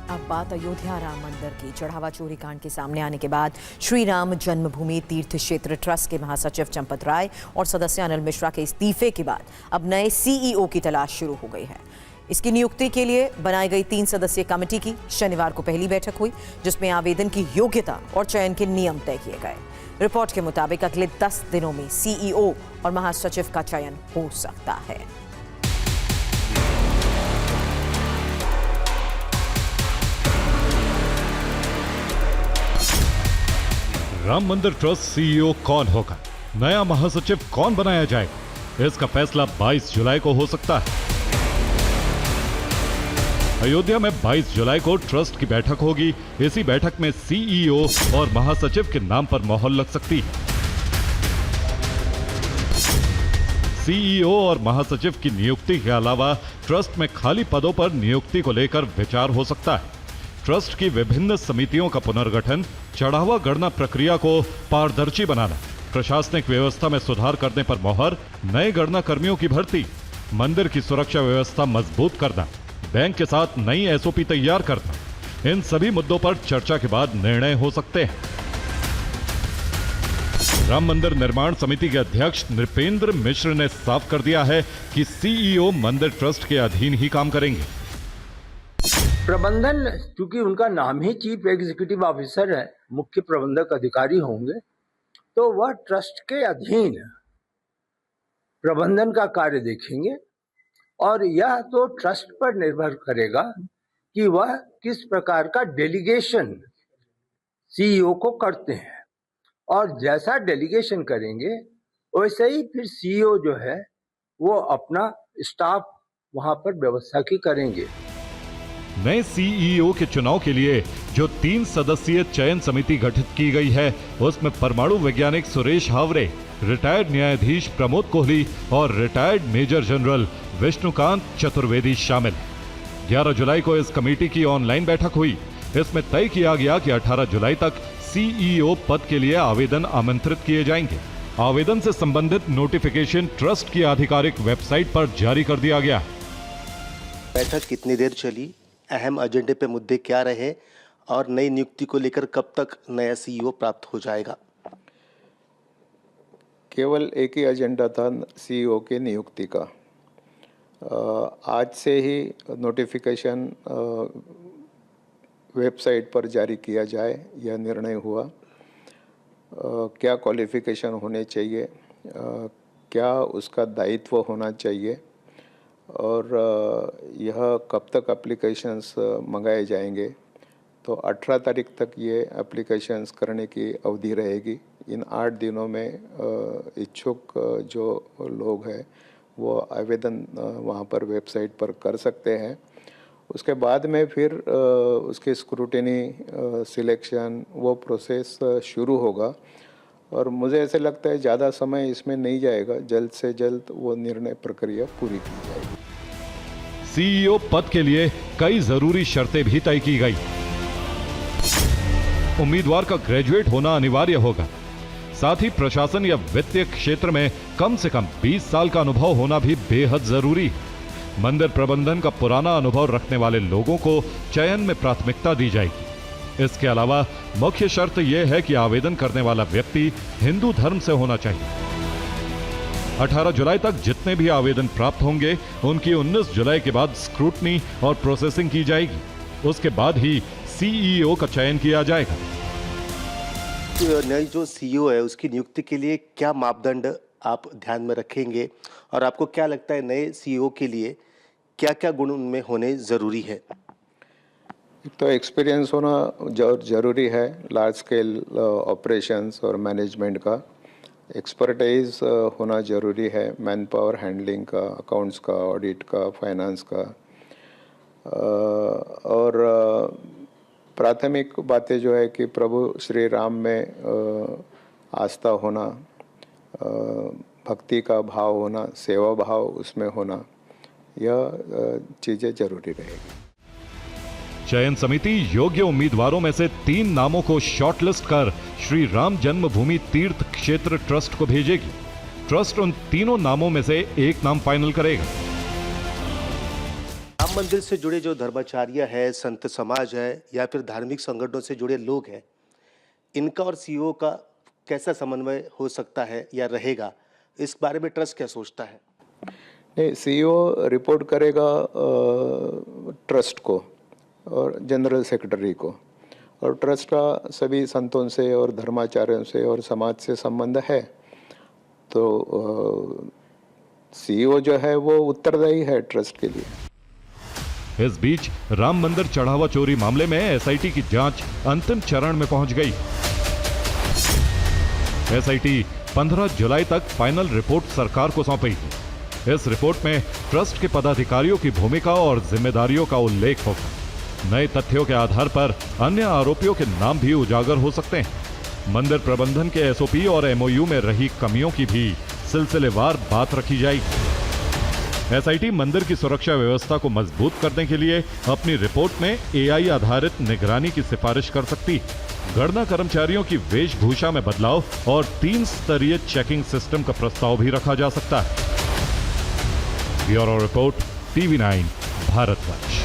अब बात अयोध्या राम मंदिर की। चढ़ावा चोरी कांड के सामने आने के बाद श्री राम जन्मभूमि तीर्थ क्षेत्र ट्रस्ट के महासचिव चंपत राय और सदस्य अनिल मिश्रा के इस्तीफे के बाद अब नए सीईओ की तलाश शुरू हो गई है। इसकी नियुक्ति के लिए बनाई गई 3 सदस्यीय कमेटी की शनिवार को पहली बैठक हुई, जिसमें आवेदन की योग्यता और चयन के नियम तय किए गए। रिपोर्ट के मुताबिक अगले 10 दिनों में सीईओ और महासचिव का चयन हो सकता है। राम मंदिर ट्रस्ट सीईओ कौन होगा, नया महासचिव कौन बनाया जाएगा, इसका फैसला 22 जुलाई को हो सकता है। अयोध्या में 22 जुलाई को ट्रस्ट की बैठक होगी। इसी बैठक में सीईओ और महासचिव के नाम पर मोहर लग सकती है। सीईओ और महासचिव की नियुक्ति के अलावा ट्रस्ट में खाली पदों पर नियुक्ति को लेकर विचार हो सकता है। ट्रस्ट की विभिन्न समितियों का पुनर्गठन, चढ़ावा गणना प्रक्रिया को पारदर्शी बनाना, प्रशासनिक व्यवस्था में सुधार करने पर मोहर, नए गणना कर्मियों की भर्ती, मंदिर की सुरक्षा व्यवस्था मजबूत करना, बैंक के साथ नई एसओपी तैयार करना, इन सभी मुद्दों पर चर्चा के बाद निर्णय हो सकते हैं। राम मंदिर निर्माण समिति के अध्यक्ष नृपेंद्र मिश्र ने साफ कर दिया है कि सीईओ मंदिर ट्रस्ट के अधीन ही काम करेंगे। प्रबंधन, क्योंकि उनका नाम ही चीफ एग्जीक्यूटिव ऑफिसर है, मुख्य प्रबंधक अधिकारी होंगे, तो वह ट्रस्ट के अधीन प्रबंधन का कार्य देखेंगे और यह तो ट्रस्ट पर निर्भर करेगा कि वह किस प्रकार का डेलीगेशन सीईओ को करते हैं, और जैसा डेलीगेशन करेंगे वैसे ही फिर सीईओ जो है वो अपना स्टाफ वहां पर व्यवस्था की करेंगे। नए सीईओ के चुनाव के लिए जो 3 सदस्यीय चयन समिति गठित की गई है, उसमें परमाणु वैज्ञानिक सुरेश हावरे, रिटायर्ड न्यायाधीश प्रमोद कोहली और retired major general Vishnukant Chaturvedi शामिल। 11 जुलाई को इस कमेटी की ऑनलाइन बैठक हुई। इसमें तय किया गया कि 18 जुलाई तक सीईओ पद के लिए आवेदन आमंत्रित किए जाएंगे। आवेदन से संबंधित नोटिफिकेशन ट्रस्ट की आधिकारिक वेबसाइट पर जारी कर दिया गया। बैठक कितनी देर चली, अहम एजेंडे पे मुद्दे क्या रहे और नई नियुक्ति को लेकर कब तक नया सीईओ प्राप्त हो जाएगा? केवल एक ही एजेंडा था सीईओ की नियुक्ति का। आज से ही नोटिफिकेशन वेबसाइट पर जारी किया जाए, यह निर्णय हुआ। क्या क्वालिफिकेशन होने चाहिए, क्या उसका दायित्व होना चाहिए और यह कब तक एप्लीकेशंस मंगाए जाएंगे, तो 18 तारीख तक ये एप्लीकेशंस करने की अवधि रहेगी। इन 8 दिनों में इच्छुक जो लोग हैं वो आवेदन वहाँ पर वेबसाइट पर कर सकते हैं। उसके बाद में फिर उसकी स्क्रूटिनी, सिलेक्शन, वो प्रोसेस शुरू होगा और मुझे ऐसे लगता है ज़्यादा समय इसमें नहीं जाएगा, जल्द से जल्द वो निर्णय प्रक्रिया पूरी की जाएगी। सीईओ पद के लिए कई जरूरी शर्तें भी तय की गई। उम्मीदवार का ग्रेजुएट होना अनिवार्य होगा। साथ ही प्रशासन या वित्तीय क्षेत्र में कम से कम 20 साल का अनुभव होना भी बेहद जरूरी है। मंदिर प्रबंधन का पुराना अनुभव रखने वाले लोगों को चयन में प्राथमिकता दी जाएगी। इसके अलावा मुख्य शर्त यह है कि आवेदन करने वाला व्यक्ति हिंदू धर्म से होना चाहिए। 18 जुलाई तक जितने भी आवेदन प्राप्त होंगे उनकी 19 जुलाई के बाद स्क्रूटनी और प्रोसेसिंग की जाएगी। उसके बाद ही सीईओ का चयन किया जाएगा। नई जो सीईओ है उसकी नियुक्ति के लिए क्या मापदंड आप ध्यान में रखेंगे और आपको क्या लगता है नए सीईओ के लिए क्या क्या गुण उनमें होने ज़रूरी है? तो एक्सपीरियंस होना जरूरी है, लार्ज स्केल ऑपरेशंस और मैनेजमेंट का एक्सपर्टाइज होना जरूरी है, मैन पावर हैंडलिंग का, अकाउंट्स का, ऑडिट का, फाइनेंस का। और प्राथमिक बातें जो है कि प्रभु श्री राम में आस्था होना, भक्ति का भाव होना, सेवा भाव उसमें होना, यह चीज़ें जरूरी रहेगी। चयन समिति योग्य उम्मीदवारों में से 3 नामों को शॉर्टलिस्ट कर श्री राम जन्मभूमि तीर्थ क्षेत्र ट्रस्ट को भेजेगी। ट्रस्ट उन तीनों नामों में से एक नाम फाइनल करेगा। राम राम मंदिर से जुड़े जो धर्माचार्य है, संत समाज है या फिर धार्मिक संगठनों से जुड़े लोग हैं, इनका और सीईओ का कैसा समन्वय हो सकता है या रहेगा, इस बारे में ट्रस्ट क्या सोचता है? नहीं, सीईओ रिपोर्ट करेगा ट्रस्ट को और जनरल सेक्रेटरी को, और ट्रस्ट का सभी संतों से और धर्माचार्यों से और समाज से संबंध है, तो सीईओ जो है वो उत्तरदायी है ट्रस्ट के लिए। इस बीच राम मंदिर चढ़ावा चोरी मामले में एसआईटी की जांच अंतिम चरण में पहुंच गई। एसआईटी 15 जुलाई तक फाइनल रिपोर्ट सरकार को सौंपेगी। इस रिपोर्ट में ट्रस्ट के पदाधिकारियों की भूमिका और जिम्मेदारियों का उल्लेख होगा। नए तथ्यों के आधार पर अन्य आरोपियों के नाम भी उजागर हो सकते हैं। मंदिर प्रबंधन के एसओपी और एमओयू में रही कमियों की भी सिलसिलेवार बात रखी जाएगी। एसआईटी मंदिर की सुरक्षा व्यवस्था को मजबूत करने के लिए अपनी रिपोर्ट में एआई आधारित निगरानी की सिफारिश कर सकती। गणना कर्मचारियों की वेशभूषा में बदलाव और 3 स्तरीय चेकिंग सिस्टम का प्रस्ताव भी रखा जा सकता है। Bureau report, TV9 Bharatvarsh.